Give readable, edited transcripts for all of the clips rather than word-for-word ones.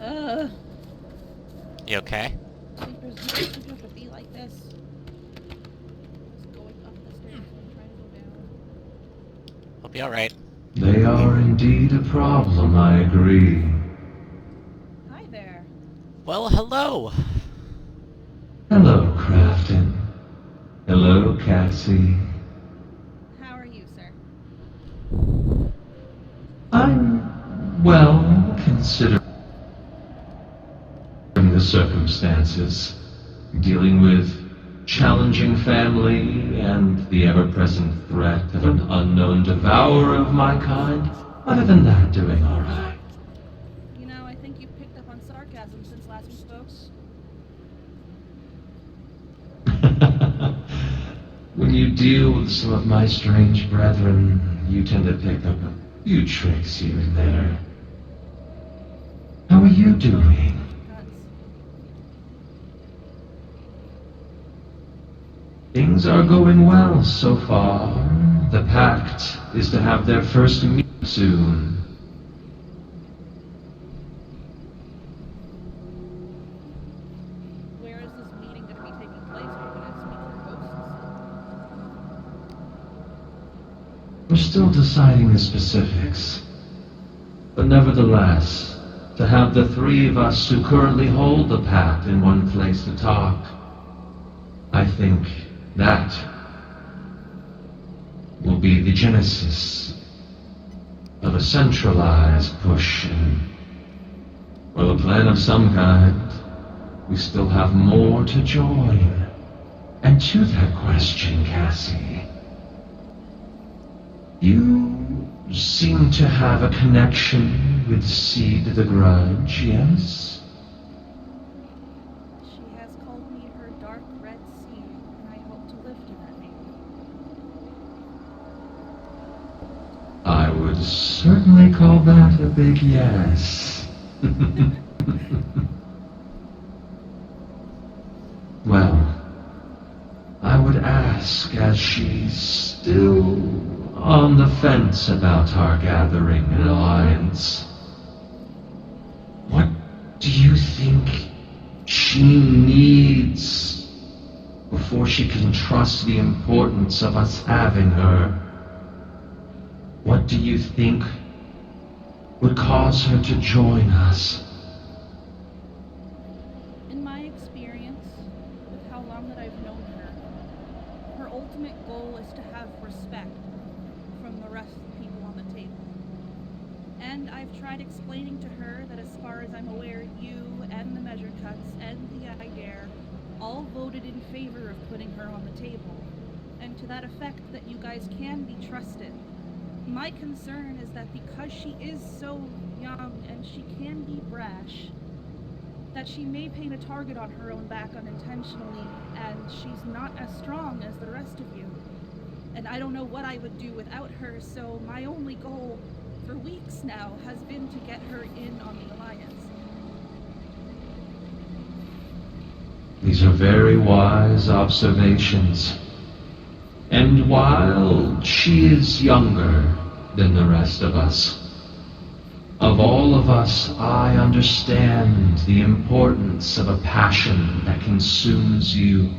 Ugh. You okay? Sleepers don't have to be like this. Just going up the stairs and trying to go down. I'll be alright. They are indeed a problem, I agree. Hi there. Well, hello! Hello, Craften. Hello, Cassie. How are you, sir? I'm, well, considering the circumstances, dealing with challenging family and the ever-present threat of an unknown devourer of my kind. Other than that, doing all right. You know, I think you've picked up on sarcasm since last we spoke. When you deal with some of my strange brethren, you tend to pick up a few tricks here and there. How are you doing? Things are going well so far. The pact is to have their first meeting soon. Where is this meeting going to be taking place? Are you going to speak to the ghosts? We're still deciding the specifics. But nevertheless, to have the three of us who currently hold the pact in one place to talk, I think that will be the genesis of a centralized push and, well, a plan of some kind. We still have more to join. And to that question, Cassie, you seem to have a connection with SEED-THE-GRUDGE, yes? She has called me her dark red sea, and I hope to live to that name. I would certainly call that a big yes. Well, I would ask, as she's still on the fence about our gathering and alliance, what do you think she needs before she can trust the importance of us having her? What do you think would cause her to join us? In my experience, with how long that I've known her, her ultimate goal is to have respect from the rest of the people on the table. And I've tried explaining to her that as far as I'm aware, you and the Measure Cuts and the I Dare all voted in favor of putting her on the table, and to that effect that you guys can be trusted. My concern is that because she is so young and she can be brash, that she may paint a target on her own back unintentionally, and she's not as strong as the rest of you. And I don't know what I would do without her, so my only goal for weeks now has been to get her in on the Alliance. These are very wise observations. And while she is younger than the rest of us, of all of us, I understand the importance of a passion that consumes you,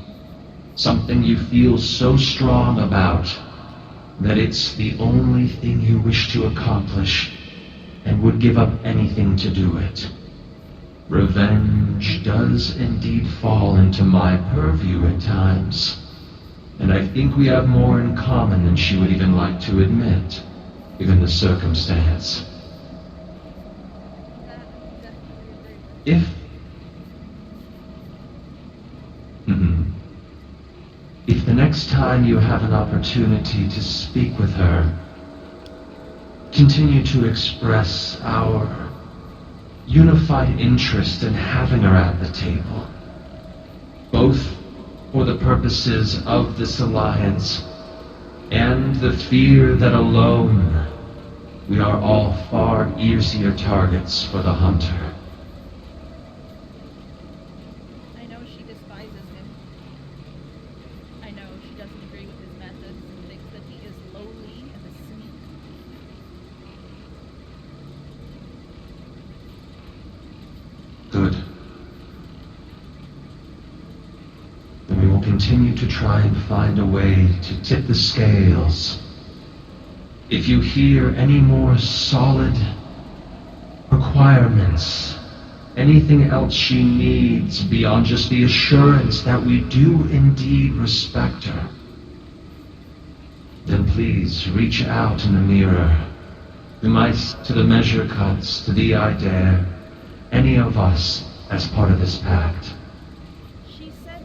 something you feel so strong about that it's the only thing you wish to accomplish and would give up anything to do it. Revenge does indeed fall into my purview at times, and I think we have more in common than she would even like to admit, given the circumstance. If the next time you have an opportunity to speak with her, continue to express our unified interest in having her at the table, both for the purposes of this alliance and the fear that alone we are all far easier targets for the hunter. I know she despises him. I know she doesn't agree with his methods and thinks that he is lowly and a sneak. Good. Then we will continue to try and find a way to tip the scales. If you hear any more solid requirements, anything else she needs beyond just the assurance that we do indeed respect her, then please reach out in the mirror, to the measure cuts, to the I dare, any of us as part of this pact. She said,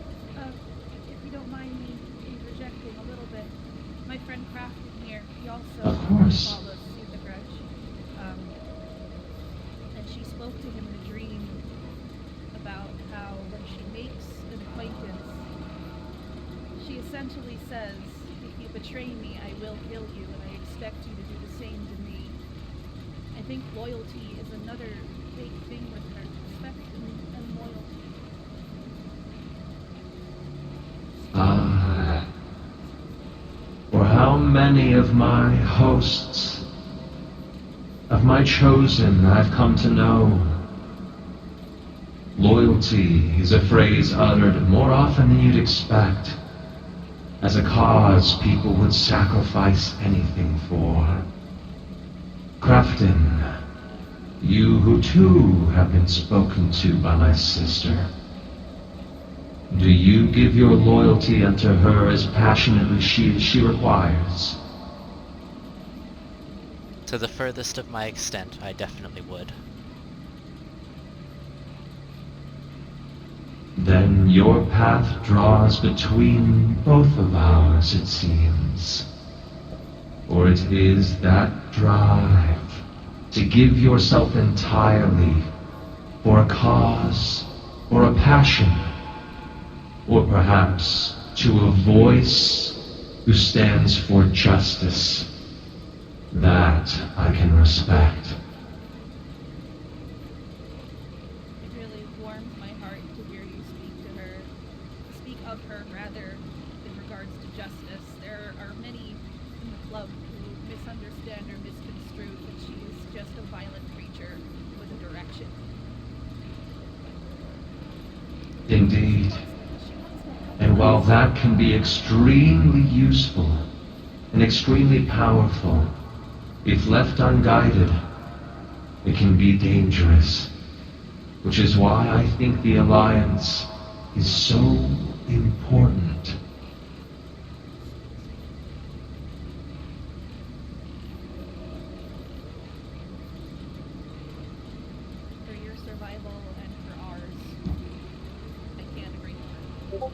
if you don't mind me interjecting a little bit, my friend Craften here, he also Of course. follows SEED-THE-GRUDGE. And she spoke to him in a dream about how when she makes an acquaintance, she essentially says, if you betray me, I will kill you, and I expect you to do the same to me. I think loyalty is another big thing with her. Respect and loyalty. For how many of my hosts, of my chosen, I've come to know, loyalty is a phrase uttered more often than you'd expect, as a cause people would sacrifice anything for. Craften, you who too have been spoken to by my sister, do you give your loyalty unto her as passionately she requires? To the furthest of my extent, I definitely would. Then your path draws between both of ours, it seems. Or it is that drive to give yourself entirely for a cause or a passion, or perhaps to a voice who stands for justice. That I can respect. It really warms my heart to hear you speak of her rather, in regards to justice. There are many in the club who misunderstand or misconstrue that she is just a violent creature with a direction. Indeed. And while that can be extremely useful and extremely powerful, if left unguided, it can be dangerous. Which is why I think the Alliance is so important. For your survival and for ours, I can't agree more.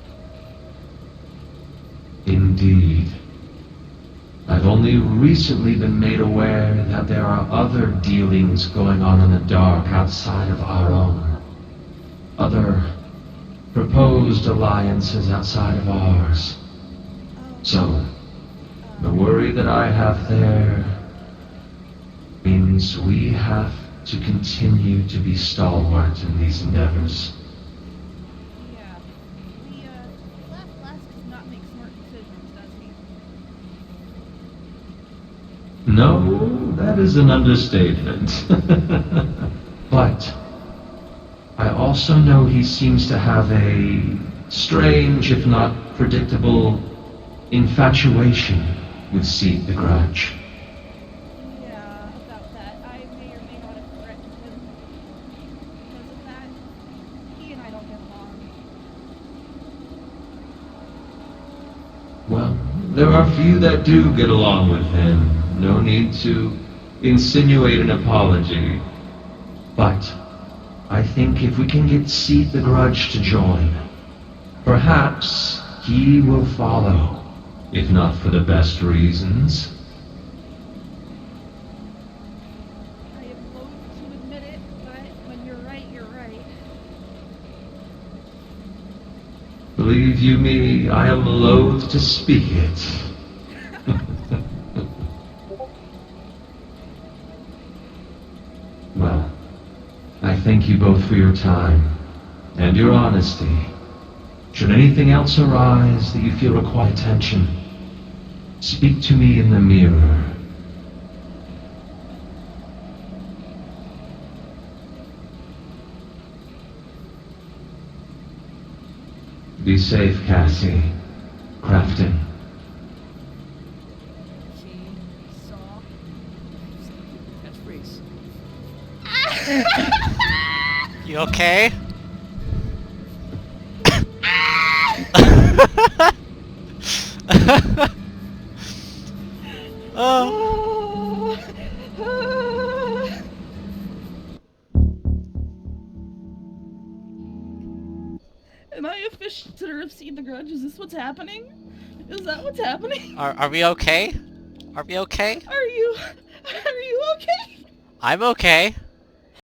Indeed. I've only recently been made aware that there are other dealings going on in the dark outside of our own. Other proposed alliances outside of ours. So, the worry that I have there means we have to continue to be stalwart in these endeavors. Yeah. Lask does not make smart decisions, does he? No, that is an understatement. But I also know he seems to have a strange, if not predictable, infatuation with SEED-THE-GRUDGE. Yeah, about that. I may or may not have threatened him because of that. He and I don't get along. Well, there are few that do get along with him. No need to insinuate an apology. But I think if we can get SEED-THE-GRUDGE to join, perhaps he will follow, if not for the best reasons. I am loath to admit it, but when you're right, you're right. Believe you me, I am loath to speak it. Well, I thank you both for your time and your honesty. Should anything else arise that you feel require attention, speak to me in the mirror. Be safe, Cassie. Craften. He saw catchphrase. You okay? Oh. Am I a fish consider of SEED-THE-GRUDGE? Is this what's happening? Is that what's happening? Are we okay? Are we okay? Are you okay? I'm okay.